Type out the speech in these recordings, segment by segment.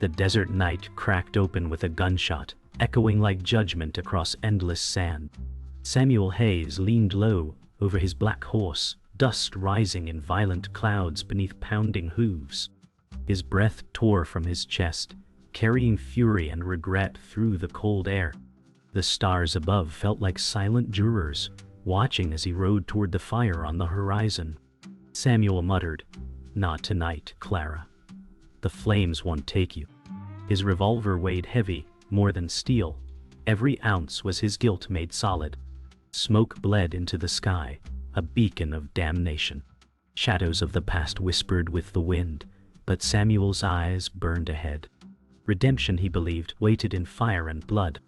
The desert night cracked open with a gunshot, echoing like judgment across endless sand. Samuel Hayes leaned low over his black horse, dust rising in violent clouds beneath pounding hooves. His breath tore from his chest, carrying fury and regret through the cold air. The stars above felt like silent jurors, watching as he rode toward the fire on the horizon. Samuel muttered, "Not tonight, Clara. The flames won't take you." His revolver weighed heavy, more than steel. Every ounce was his guilt made solid. Smoke bled into the sky, a beacon of damnation. Shadows of the past whispered with the wind, but Samuel's eyes burned ahead. Redemption, he believed, waited in fire and blood.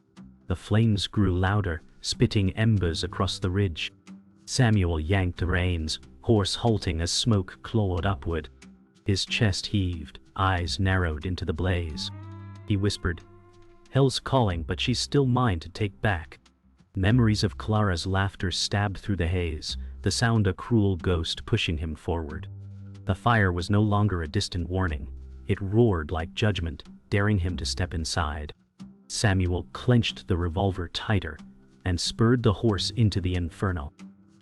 The flames grew louder, spitting embers across the ridge. Samuel yanked the reins, horse halting as smoke clawed upward. His chest heaved, eyes narrowed into the blaze. He whispered, "Hell's calling, but she's still mine to take back." Memories of Clara's laughter stabbed through the haze, the sound a cruel ghost pushing him forward. The fire was no longer a distant warning. It roared like judgment, daring him to step inside. Samuel clenched the revolver tighter and spurred the horse into the inferno.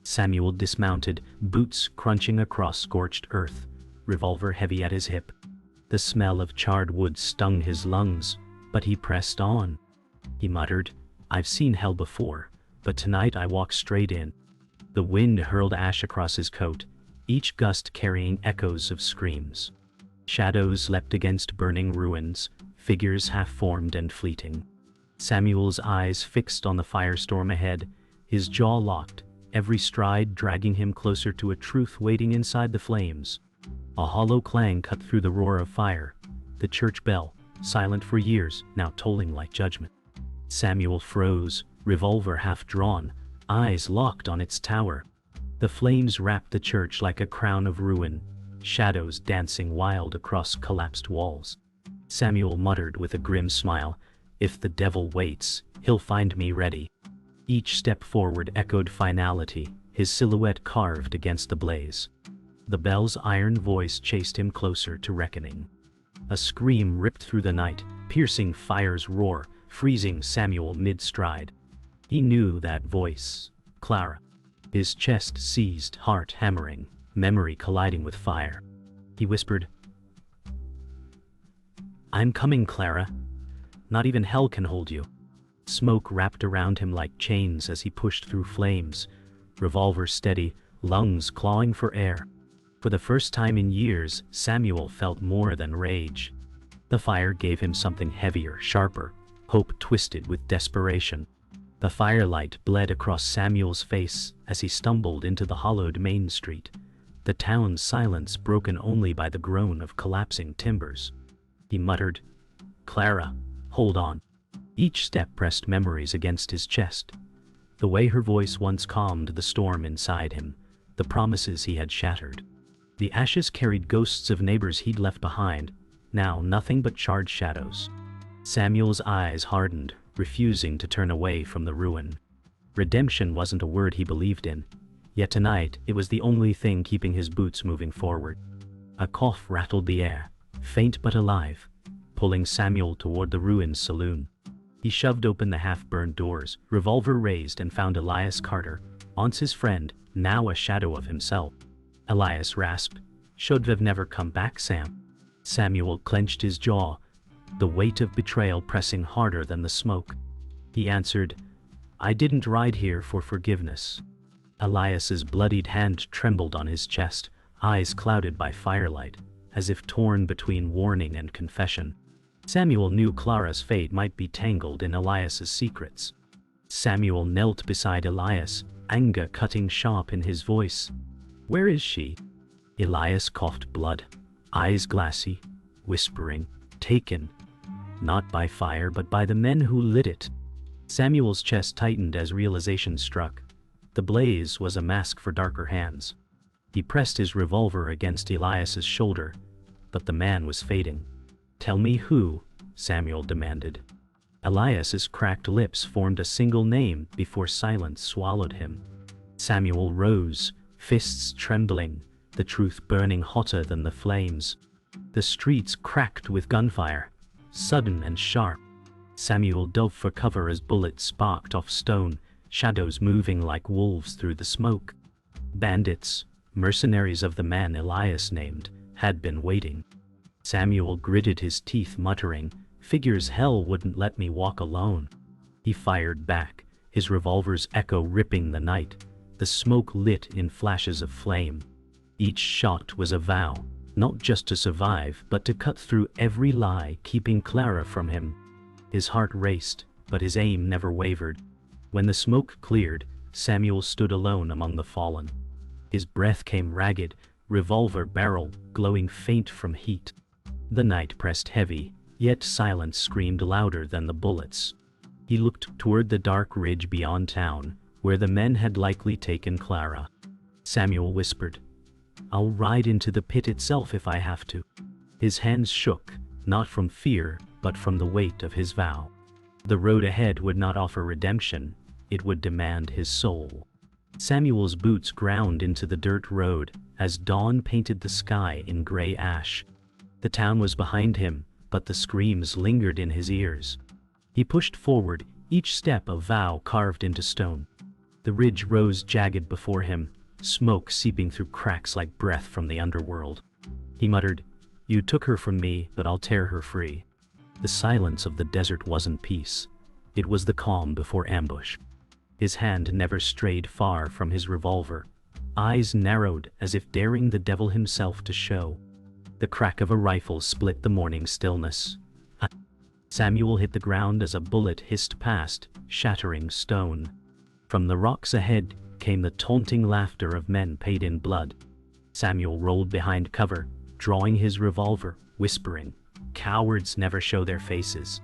Samuel dismounted, boots crunching across scorched earth, revolver heavy at his hip. The smell of charred wood stung his lungs, but he pressed on. He muttered, "I've seen hell before, but tonight I walk straight in." The wind hurled ash across his coat, each gust carrying echoes of screams. Shadows leapt against burning ruins, figures half-formed and fleeting. Samuel's eyes fixed on the firestorm ahead, his jaw locked, every stride dragging him closer to a truth waiting inside the flames. A hollow clang cut through the roar of fire. The church bell, silent for years, now tolling like judgment. Samuel froze, revolver half drawn, eyes locked on its tower. The flames wrapped the church like a crown of ruin, shadows dancing wild across collapsed walls. Samuel muttered with a grim smile, "If the devil waits, he'll find me ready." Each step forward echoed finality, his silhouette carved against the blaze. The bell's iron voice chased him closer to reckoning. A scream ripped through the night, piercing fire's roar, freezing Samuel mid-stride. He knew that voice, Clara. His chest seized, heart hammering, memory colliding with fire. He whispered, "I'm coming, Clara. Not even hell can hold you." Smoke wrapped around him like chains as he pushed through flames, revolver steady, lungs clawing for air. For the first time in years, Samuel felt more than rage. The fire gave him something heavier, sharper, hope twisted with desperation. The firelight bled across Samuel's face as he stumbled into the hollowed main street, the town's silence broken only by the groan of collapsing timbers. He muttered, "Clara, hold on." Each step pressed memories against his chest. The way her voice once calmed the storm inside him, the promises he had shattered. The ashes carried ghosts of neighbors he'd left behind, now nothing but charred shadows. Samuel's eyes hardened, refusing to turn away from the ruin. Redemption wasn't a word he believed in, yet tonight it was the only thing keeping his boots moving forward. A cough rattled the air, faint but alive, pulling Samuel toward the ruined saloon. He shoved open the half-burned doors, revolver raised, and found Elias Carter, once his friend, now a shadow of himself. Elias rasped, "Should've never come back, Sam." Samuel clenched his jaw, the weight of betrayal pressing harder than the smoke. He answered, "I didn't ride here for forgiveness." Elias's bloodied hand trembled on his chest, eyes clouded by firelight, as if torn between warning and confession. Samuel knew Clara's fate might be tangled in Elias's secrets. Samuel knelt beside Elias, anger cutting sharp in his voice. "Where is she?" Elias coughed blood, eyes glassy, whispering, "Taken. Not by fire but by the men who lit it." Samuel's chest tightened as realization struck. The blaze was a mask for darker hands. He pressed his revolver against Elias's shoulder, but the man was fading. "Tell me who," Samuel demanded. Elias's cracked lips formed a single name before silence swallowed him. Samuel rose, fists trembling, the truth burning hotter than the flames. The streets cracked with gunfire. sudden and sharp. Samuel dove for cover as bullets sparked off stone, shadows moving like wolves through the smoke. Bandits, mercenaries of the man Elias named, had been waiting. Samuel gritted his teeth, muttering, "Figures hell wouldn't let me walk alone." He fired back, his revolver's echo ripping the night, the smoke lit in flashes of flame. Each shot was a vow, not just to survive, but to cut through every lie keeping Clara from him. His heart raced, but his aim never wavered. When the smoke cleared, Samuel stood alone among the fallen. His breath came ragged, revolver barrel glowing faint from heat. The night pressed heavy, yet silence screamed louder than the bullets. He looked toward the dark ridge beyond town, where the men had likely taken Clara. Samuel whispered, "I'll ride into the pit itself if I have to." His hands shook, not from fear, but from the weight of his vow. The road ahead would not offer redemption, it would demand his soul. Samuel's boots ground into the dirt road as dawn painted the sky in gray ash. The town was behind him, but the screams lingered in his ears. He pushed forward, each step a vow carved into stone. The ridge rose jagged before him, smoke seeping through cracks like breath from the underworld. He muttered, "You took her from me, but I'll tear her free." The silence of the desert wasn't peace. It was the calm before ambush. His hand never strayed far from his revolver, eyes narrowed as if daring the devil himself to show. The crack of a rifle split the morning stillness. Samuel hit the ground as a bullet hissed past, shattering stone. From the rocks ahead came the taunting laughter of men paid in blood. Samuel rolled behind cover, drawing his revolver, whispering, "Cowards never show their faces."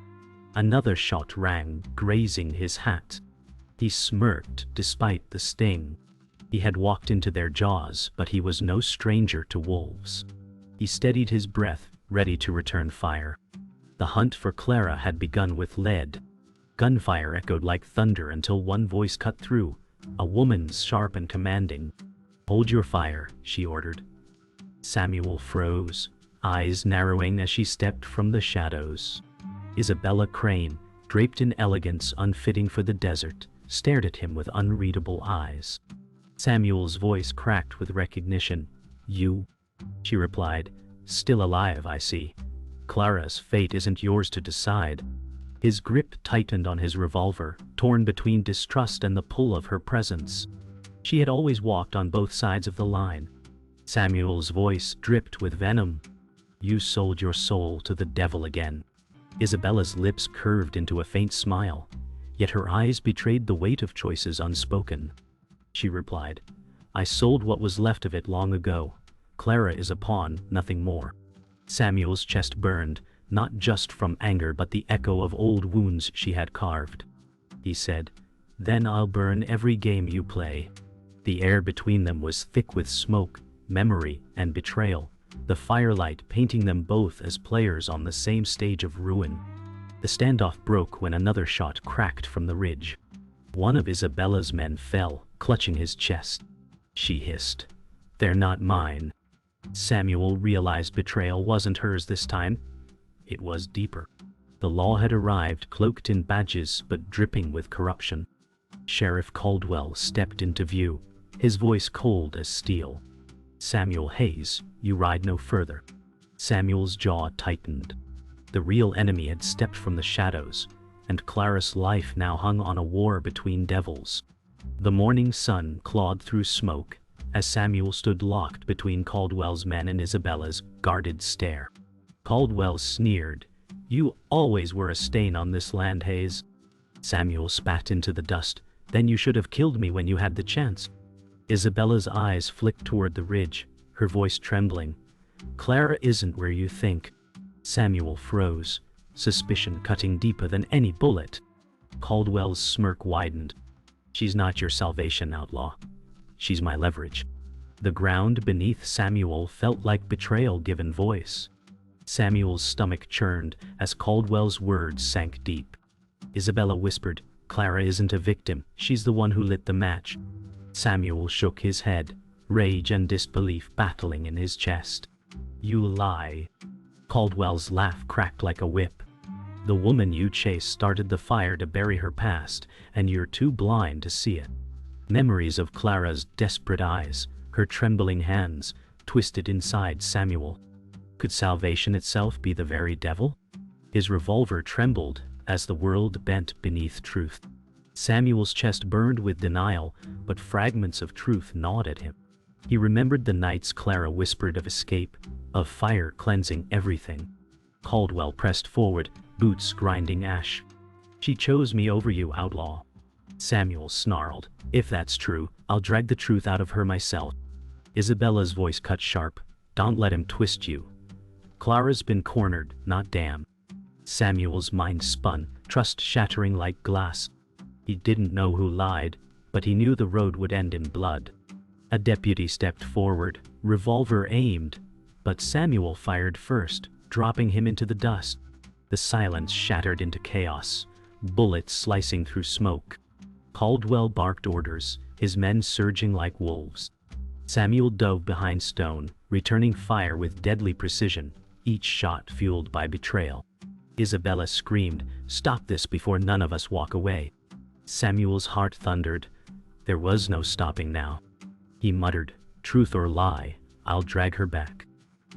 Another shot rang, grazing his hat. He smirked despite the sting. He had walked into their jaws, but he was no stranger to wolves. He steadied his breath, ready to return fire. The hunt for Clara had begun with lead. Gunfire echoed like thunder until one voice cut through, a woman's sharp and commanding. "Hold your fire," she ordered. Samuel froze, eyes narrowing as she stepped from the shadows. Isabella Crane, draped in elegance unfitting for the desert, stared at him with unreadable eyes. Samuel's voice cracked with recognition. "You?" she replied. "Still alive, I see. Clara's fate isn't yours to decide." His grip tightened on his revolver, torn between distrust and the pull of her presence. She had always walked on both sides of the line. Samuel's voice dripped with venom. "You sold your soul to the devil again." Isabella's lips curved into a faint smile, yet her eyes betrayed the weight of choices unspoken. She replied, "I sold what was left of it long ago. Clara is a pawn, nothing more." Samuel's chest burned, not just from anger but the echo of old wounds she had carved. He said, "Then I'll burn every game you play." The air between them was thick with smoke, memory, and betrayal, the firelight painting them both as players on the same stage of ruin. The standoff broke when another shot cracked from the ridge. One of Isabella's men fell, clutching his chest. She hissed, "They're not mine." Samuel realized betrayal wasn't hers this time. It was deeper. The law had arrived, cloaked in badges but dripping with corruption. Sheriff Caldwell stepped into view, his voice cold as steel. "Samuel Hayes, you ride no further." Samuel's jaw tightened. The real enemy had stepped from the shadows, and Clara's life now hung on a war between devils. The morning sun clawed through smoke as Samuel stood locked between Caldwell's men and Isabella's guarded stare. Caldwell sneered, "You always were a stain on this land, Hayes." Samuel spat into the dust, "Then you should have killed me when you had the chance." Isabella's eyes flicked toward the ridge, her voice trembling. "Clara isn't where you think." Samuel froze, suspicion cutting deeper than any bullet. Caldwell's smirk widened. "She's not your salvation, Outlaw. She's my leverage." The ground beneath Samuel felt like betrayal given voice. Samuel's stomach churned as Caldwell's words sank deep. Isabella whispered, "Clara isn't a victim, she's the one who lit the match." Samuel shook his head, rage and disbelief battling in his chest. "You lie." Caldwell's laugh cracked like a whip. The woman you chase started the fire to bury her past, and you're too blind to see it. Memories of Clara's desperate eyes, her trembling hands, twisted inside Samuel. Could salvation itself be the very devil? His revolver trembled as the world bent beneath truth. Samuel's chest burned with denial, but fragments of truth gnawed at him. He remembered the nights Clara whispered of escape, of fire cleansing everything. Caldwell pressed forward, boots grinding ash. "She chose me over you, outlaw." Samuel snarled. "If that's true, I'll drag the truth out of her myself." Isabella's voice cut sharp. "Don't let him twist you. Clara's been cornered, not damned." Samuel's mind spun, trust shattering like glass. He didn't know who lied, but he knew the road would end in blood. A deputy stepped forward, revolver aimed, but Samuel fired first, dropping him into the dust. The silence shattered into chaos, bullets slicing through smoke. Caldwell barked orders, his men surging like wolves. Samuel dove behind stone, returning fire with deadly precision, each shot fueled by betrayal. Isabella screamed, "Stop this before none of us walk away." Samuel's heart thundered. There was no stopping now. He muttered, "Truth or lie, I'll drag her back."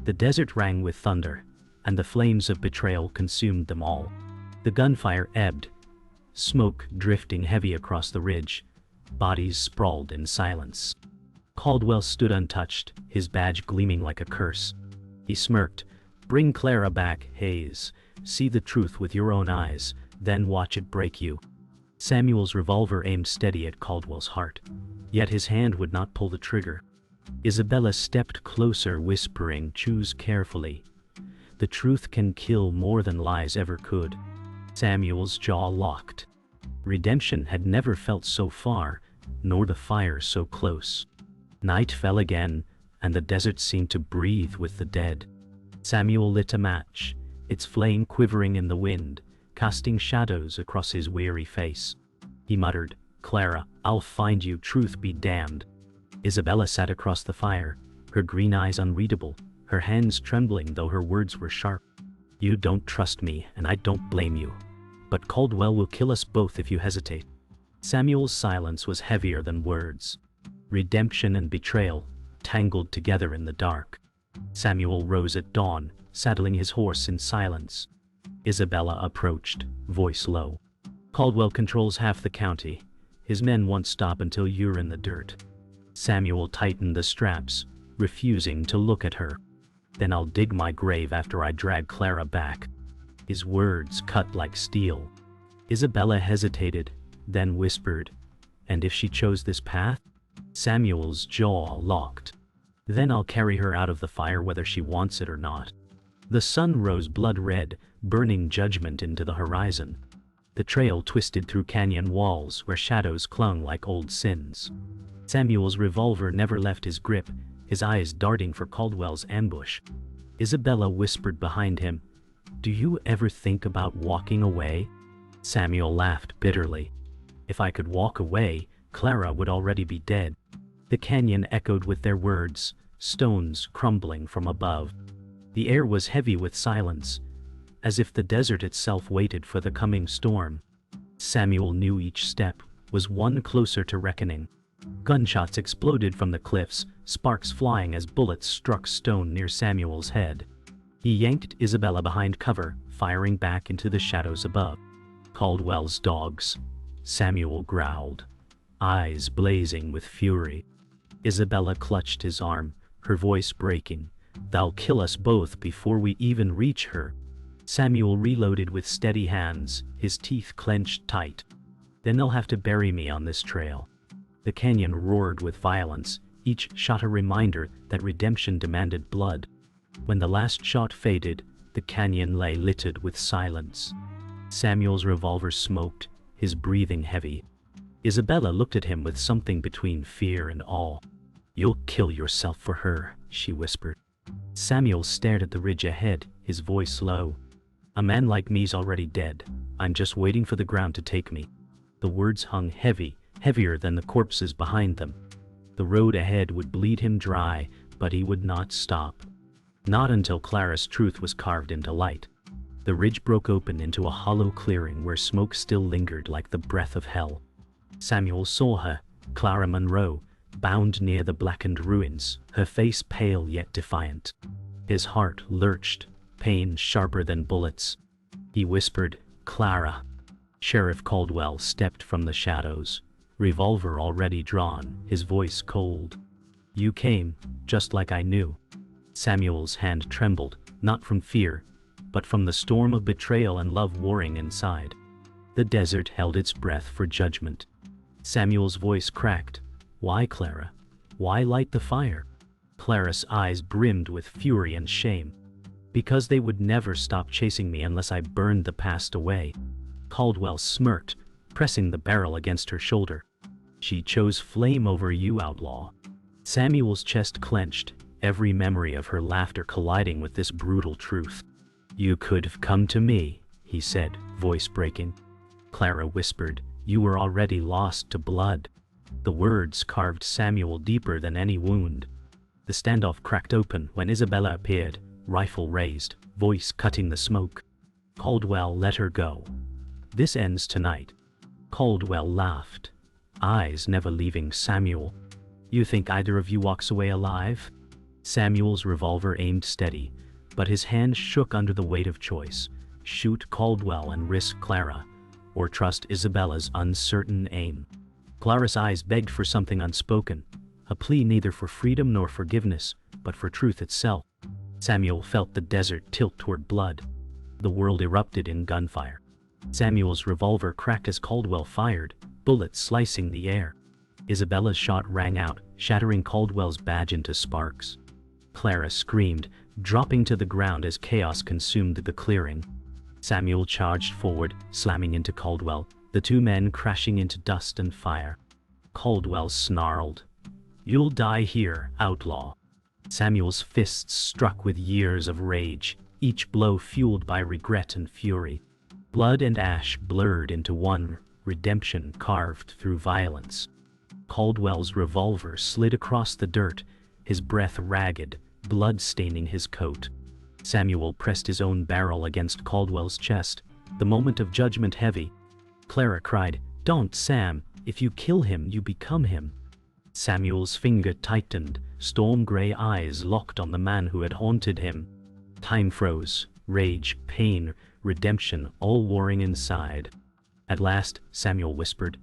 The desert rang with thunder, and the flames of betrayal consumed them all. The gunfire ebbed, smoke drifting heavy across the ridge. Bodies sprawled in silence. Caldwell stood untouched, his badge gleaming like a curse. He smirked, "Bring Clara back, Hayes. See the truth with your own eyes, then watch it break you." Samuel's revolver aimed steady at Caldwell's heart, yet his hand would not pull the trigger. Isabella stepped closer, whispering, "Choose carefully. The truth can kill more than lies ever could." Samuel's jaw locked. Redemption had never felt so far, nor the fire so close. Night fell again, and the desert seemed to breathe with the dead. Samuel lit a match, its flame quivering in the wind, casting shadows across his weary face. He muttered, "Clara, I'll find you, truth be damned." Isabella sat across the fire, her green eyes unreadable, her hands trembling though her words were sharp. "You don't trust me, and I don't blame you. But Caldwell will kill us both if you hesitate." Samuel's silence was heavier than words. Redemption and betrayal, tangled together in the dark. Samuel rose at dawn, saddling his horse in silence. Isabella approached, voice low. "Caldwell controls half the county. His men won't stop until you're in the dirt." Samuel tightened the straps, refusing to look at her. "Then I'll dig my grave after I drag Clara back." His words cut like steel. Isabella hesitated, then whispered, "And if she chose this path?" Samuel's jaw locked. "Then I'll carry her out of the fire whether she wants it or not." The sun rose blood red, burning judgment into the horizon. The trail twisted through canyon walls where shadows clung like old sins. Samuel's revolver never left his grip, his eyes darting for Caldwell's ambush. Isabella whispered behind him, "Do you ever think about walking away?" Samuel laughed bitterly. "If I could walk away, Clara would already be dead." The canyon echoed with their words, stones crumbling from above. The air was heavy with silence, as if the desert itself waited for the coming storm. Samuel knew each step was one closer to reckoning. Gunshots exploded from the cliffs, sparks flying as bullets struck stone near Samuel's head. He yanked Isabella behind cover, firing back into the shadows above. "Caldwell's dogs," Samuel growled, eyes blazing with fury. Isabella clutched his arm, her voice breaking. "They'll kill us both before we even reach her." Samuel reloaded with steady hands, his teeth clenched tight. "Then they'll have to bury me on this trail." The canyon roared with violence, each shot a reminder that redemption demanded blood. When the last shot faded, the canyon lay littered with silence. Samuel's revolver smoked, his breathing heavy. Isabella looked at him with something between fear and awe. "You'll kill yourself for her," she whispered. Samuel stared at the ridge ahead, his voice low. "A man like me's already dead. I'm just waiting for the ground to take me." The words hung heavy, heavier than the corpses behind them. The road ahead would bleed him dry, but he would not stop. Not until Clara's truth was carved into light. The ridge broke open into a hollow clearing where smoke still lingered like the breath of hell. Samuel saw her, Clara Monroe, bound near the blackened ruins, her face pale yet defiant. His heart lurched, pain sharper than bullets. He whispered, "Clara." Sheriff Caldwell stepped from the shadows, revolver already drawn, his voice cold. "You came, just like I knew." Samuel's hand trembled, not from fear, but from the storm of betrayal and love warring inside. The desert held its breath for judgment. Samuel's voice cracked. "Why, Clara? Why light the fire?" Clara's eyes brimmed with fury and shame. "Because they would never stop chasing me unless I burned the past away." Caldwell smirked, pressing the barrel against her shoulder. "She chose flame over you, outlaw." Samuel's chest clenched, every memory of her laughter colliding with this brutal truth. "You could have come to me," he said, voice breaking. Clara whispered, "You were already lost to blood." The words carved Samuel deeper than any wound. The standoff cracked open when Isabella appeared, rifle raised, voice cutting the smoke. Caldwell let her go. "This ends tonight." Caldwell laughed, eyes never leaving Samuel. "You think either of you walks away alive?" Samuel's revolver aimed steady, but his hand shook under the weight of choice. Shoot Caldwell and risk Clara, or trust Isabella's uncertain aim. Clara's eyes begged for something unspoken, a plea neither for freedom nor forgiveness, but for truth itself. Samuel felt the desert tilt toward blood. The world erupted in gunfire. Samuel's revolver cracked as Caldwell fired, bullets slicing the air. Isabella's shot rang out, shattering Caldwell's badge into sparks. Clara screamed, dropping to the ground as chaos consumed the clearing. Samuel charged forward, slamming into Caldwell, the two men crashing into dust and fire. Caldwell snarled, "You'll die here, outlaw." Samuel's fists struck with years of rage, each blow fueled by regret and fury. Blood and ash blurred into one, redemption carved through violence. Caldwell's revolver slid across the dirt, his breath ragged, blood staining his coat. Samuel pressed his own barrel against Caldwell's chest, the moment of judgment heavy. Clara cried, "Don't, Sam, if you kill him, you become him." Samuel's finger tightened, storm-gray eyes locked on the man who had haunted him. Time froze, rage, pain, redemption, all warring inside. At last, Samuel whispered,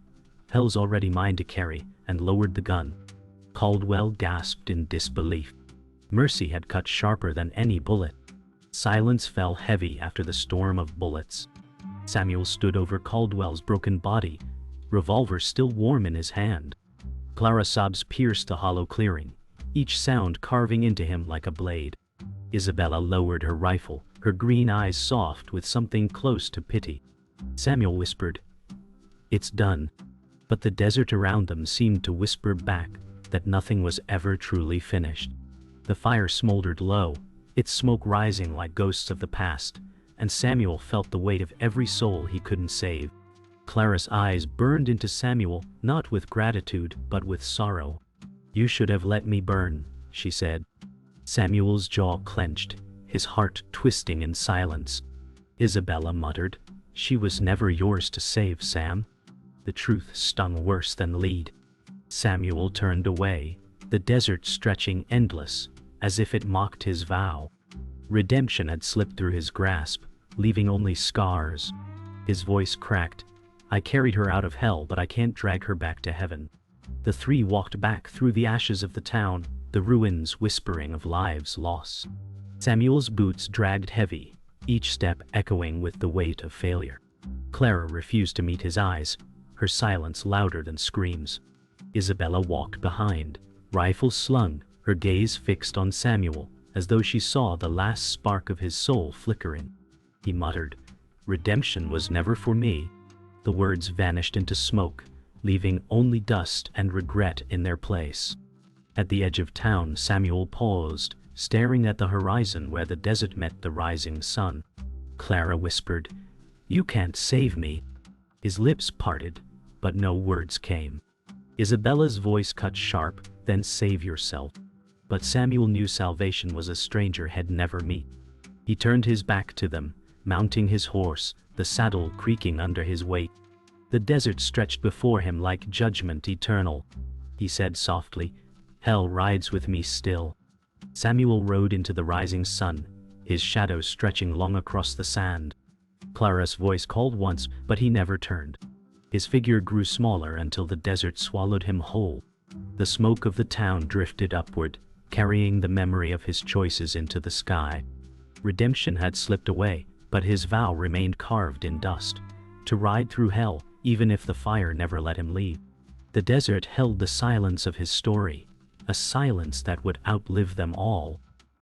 "Hell's already mine to carry," and lowered the gun. Caldwell gasped in disbelief. Mercy had cut sharper than any bullet. Silence fell heavy after the storm of bullets. Samuel stood over Caldwell's broken body, revolver still warm in his hand. Clara's sobs pierced the hollow clearing, each sound carving into him like a blade. Isabella lowered her rifle, her green eyes soft with something close to pity. Samuel whispered, "It's done." But the desert around them seemed to whisper back that nothing was ever truly finished. The fire smoldered low, its smoke rising like ghosts of the past, and Samuel felt the weight of every soul he couldn't save. Clara's eyes burned into Samuel, not with gratitude, but with sorrow. "You should have let me burn," she said. Samuel's jaw clenched, his heart twisting in silence. Isabella muttered, "She was never yours to save, Sam." The truth stung worse than lead. Samuel turned away, the desert stretching endless, as if it mocked his vow. Redemption had slipped through his grasp, leaving only scars. His voice cracked, "I carried her out of hell, but I can't drag her back to heaven." The three walked back through the ashes of the town, the ruins whispering of lives lost. Samuel's boots dragged heavy, each step echoing with the weight of failure. Clara refused to meet his eyes, her silence louder than screams. Isabella walked behind, rifle slung, her gaze fixed on Samuel, as though she saw the last spark of his soul flickering. He muttered, "Redemption was never for me." The words vanished into smoke, leaving only dust and regret in their place. At the edge of town, Samuel paused, staring at the horizon where the desert met the rising sun. Clara whispered, "You can't save me." His lips parted, but no words came. Isabella's voice cut sharp, "Then save yourself." But Samuel knew salvation was a stranger had never met. He turned his back to them, mounting his horse, the saddle creaking under his weight. The desert stretched before him like judgment eternal. He said softly, "Hell rides with me still." Samuel rode into the rising sun, his shadow stretching long across the sand. Clara's voice called once, but he never turned. His figure grew smaller until the desert swallowed him whole. The smoke of the town drifted upward, carrying the memory of his choices into the sky. Redemption had slipped away, but his vow remained carved in dust, to ride through hell, even if the fire never let him leave. The desert held the silence of his story, a silence that would outlive them all.